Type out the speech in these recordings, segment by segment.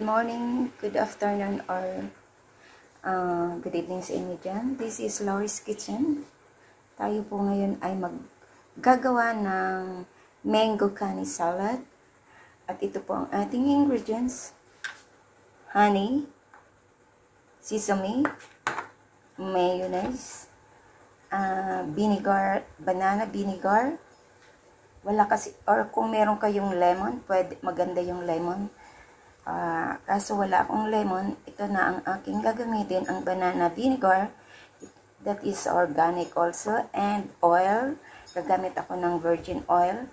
morning, good afternoon, or good evening sa inyo dyan. This is Laurie's Kitchen. Tayo po ngayon ay maggagawa ng mango kani salad. At ito po ang ating ingredients. Honey, sesame, mayonnaise, vinegar, banana vinegar. Wala kasi, or kung meron kayong lemon, pwede, maganda yung lemon. Kaso wala akong lemon, ito na ang aking gagamitin, ang banana vinegar, that is organic also, and oil, gagamit ako ng virgin oil.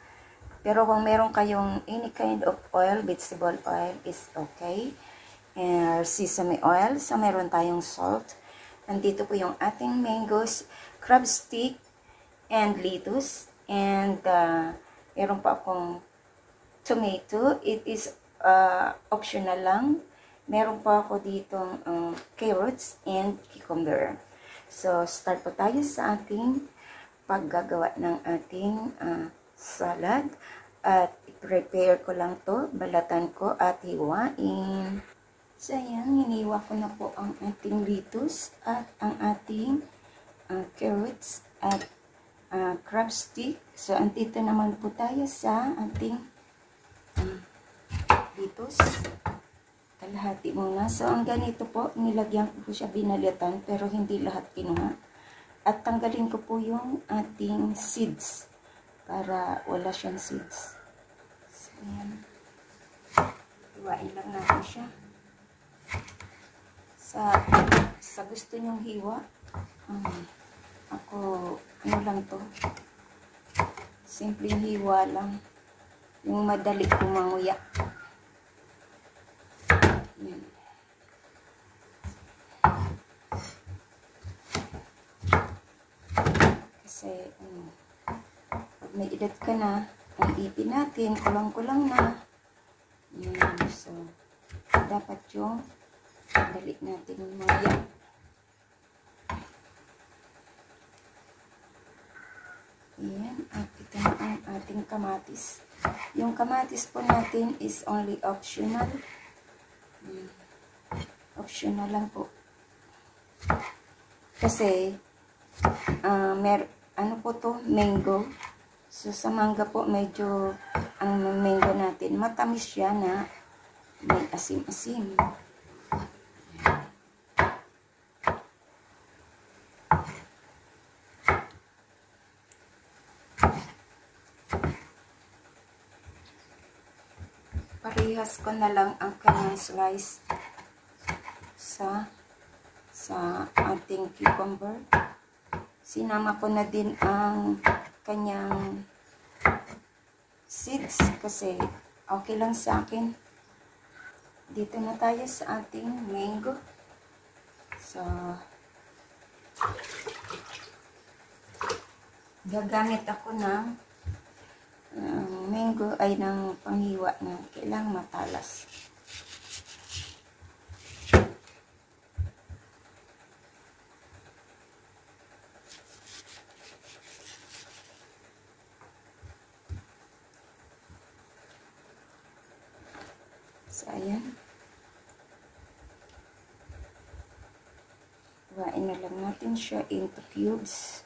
Pero kung meron kayong any kind of oil, vegetable oil is okay. And sesame oil, so meron tayong salt. Nandito po yung ating mangoes, crab stick, and lettuce, and meron pa akong tomato, it is optional lang. Meron pa ako ditong carrots and cucumber. So, start po tayo sa ating paggagawa ng ating salad. At i-prepare ko lang to, balatan ko at hiwain. So, ayan, hiniwa ko na po ang ating lettuce at ang ating carrots at crab stick. So, andito naman po tayo sa ating lettuce. Kalahati muna. So, ang ganito po, nilagyan ko po siya binalitan, pero hindi lahat kinuha. At tanggalin ko po yung ating seeds, para wala siyang seeds. So, ayan. Hiwain lang natin siya. Sa gusto nyong hiwa, ako, ano lang to, simpleng hiwa lang. Yung madali kumanguya. Yan. Kasi, pag may edad ka na, ang ipin natin, kulang-kulang na. Yan. So, dapat yung madali natin manguya. Yan. At ito na ang ating kamatis. Yung kamatis po natin is only optional. Optional lang po. Kasi, ano po to? Mango. So, sa mangga po, medyo, ang mango natin, matamis siya na may asim-asim. Parehas ko na lang ang kanyang slice sa ating cucumber. Sinama ko na din ang kanyang seeds kasi okay lang sa akin. Dito na tayo sa ating mango. So, gagamit ako ng mango ay ng panghiwa na kailangang matalas. So, ayan. Hiwain na lang natin siya into cubes.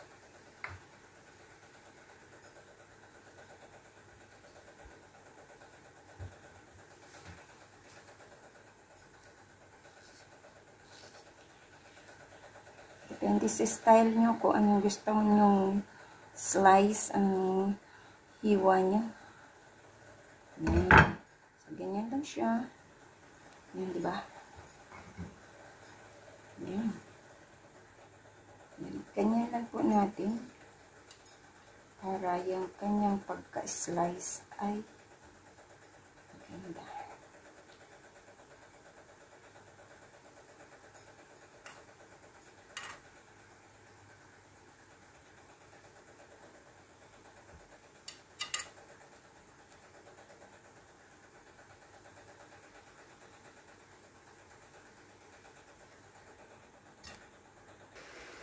Depende sa style nyo kung anong gusto nyong slice ang hiwa nyo. Ayan. So, ganyan lang siya. Ayan, diba? Ayan. Ganyan lang po natin para yung kanyang pagka-slice ay maganda.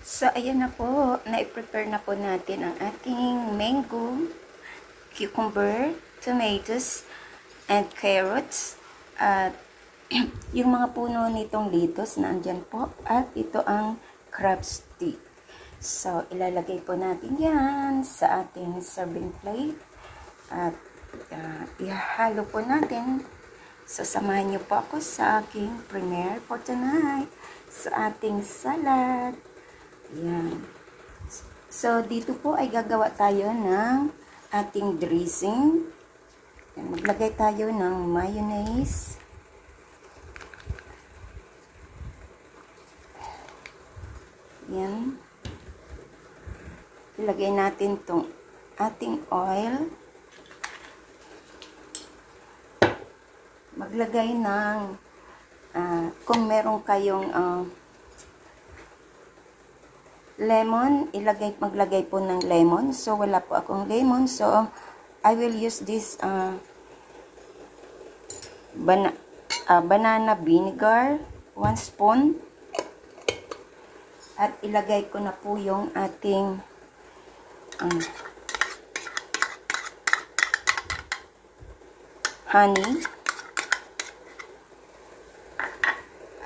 So, ayan na po. Na-prepare na po natin ang ating mango, cucumber, tomatoes, and carrots. At yung mga puno nitong lettuce na andyan po. At ito ang crab stick. So, ilalagay po natin yan sa ating serving plate. At ihalo po natin. So, samahan niyo po ako sa aking premiere for tonight. Sa ating salad. Yan. So, dito po ay gagawa tayo ng ating dressing. Yan, maglagay tayo ng mayonnaise. Yan. Ilagay natin itong ating oil. Maglagay ng, kung meron kayong lemon, maglagay po ng lemon. So, wala po akong lemon. So, I will use this banana vinegar, 1 spoon. At ilagay ko na po yung ating honey.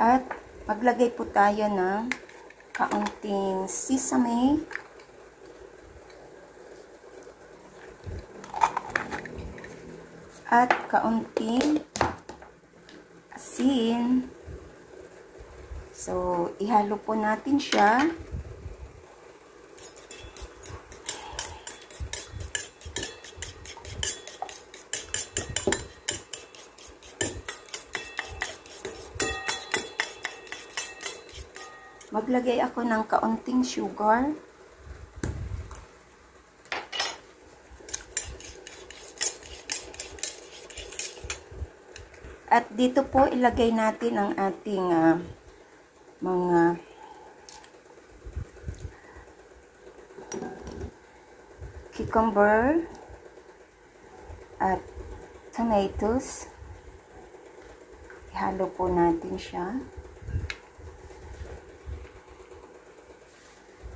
At maglagay po tayo ng kaunting sesame. At kaunting asin. So, ihalo po natin siya. Maglagay ako ng kaunting sugar. At dito po ilagay natin ang ating mga cucumber at tomatoes. Ihalo po natin siya.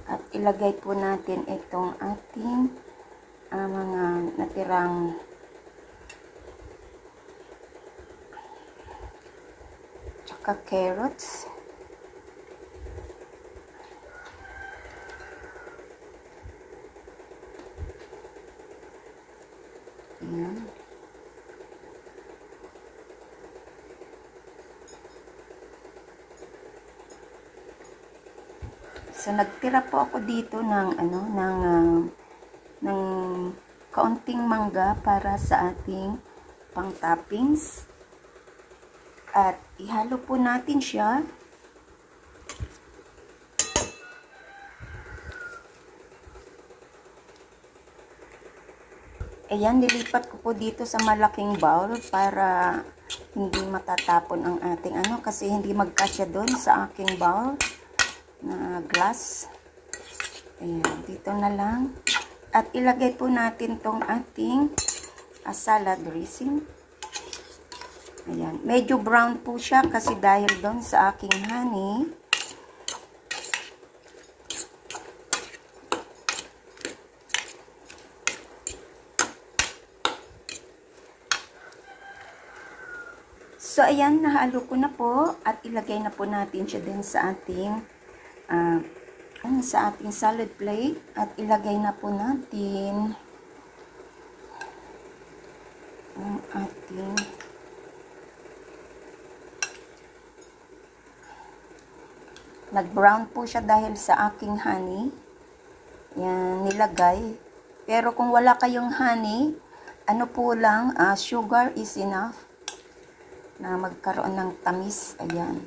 At ilagay po natin itong ating mga natirang tsaka carrots. Ayan. So, nagtira po ako dito ng kaunting mangga para sa ating pang-toppings. At ihalo po natin siya. Ayan, nilipat ko po dito sa malaking bowl para hindi matatapon ang ating kasi hindi magkasya doon sa aking bowl na glass. Ayan, dito na lang. At ilagay po natin tong ating salad dressing. Ayan, medyo brown po siya kasi dahil doon sa aking honey. So, ayan, nahalo ko na po at ilagay na po natin siya din sa ating salad plate at ilagay na po natin ang ating nag-brown po siya dahil sa aking honey. Yan, nilagay. Pero kung wala kayong honey, po lang, sugar is enough na magkaroon ng tamis. Ayan.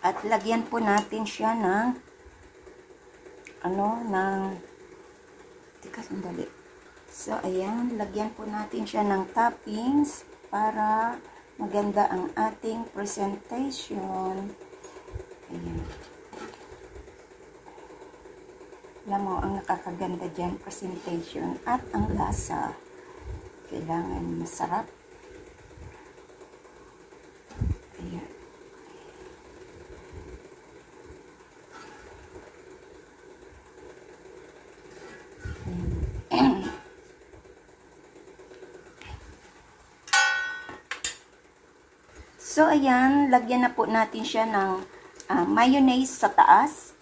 At lagyan po natin siya ng sandali. So, ayan, lagyan po natin siya ng toppings para maganda ang ating presentation. Ayan. Alam mo, ang nakakaganda dyan, presentation at ang lasa. Kailangan masarap. Ayan. So, ayan, lagyan na po natin siya ng mayonnaise sa taas.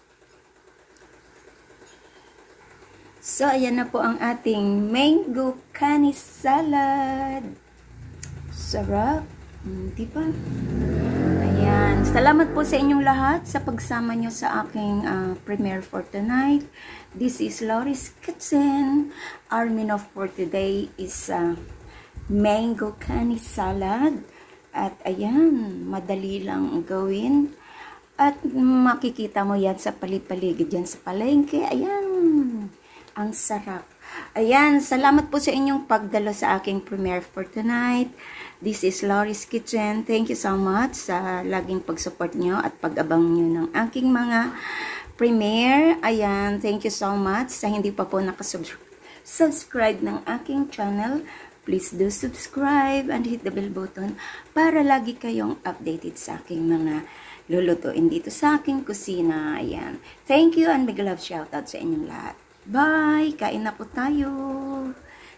So, ayan na po ang ating mango canis salad. Sarap. Diba? Ayan. Salamat po sa inyong lahat sa pagsama nyo sa aking premiere for tonight. This is Lori's Kitchen. Our menu for today is mango canis salad. At ayan, madali lang gawin. At makikita mo yan sa paligid yan sa palengke. Ayan, ang sarap. Ayan, salamat po sa inyong pagdalo sa aking premiere for tonight. This is Lori's Kitchen. Thank you so much sa laging pag-support nyo at pag-abang nyo ng aking mga premiere. Ayan, thank you so much. Sa hindi pa po nakasubscribe ng aking channel, please do subscribe and hit the bell button para lagi kayong updated sa aking mga lulutuin dito sa aking kusina. Ayan. Thank you and big love shoutout sa inyong lahat. Bye! Kain na po tayo.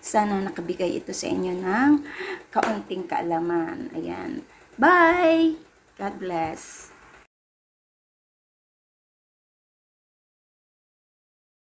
Sana nakabigay ito sa inyo ng kaunting kaalaman. Ayan. Bye! God bless.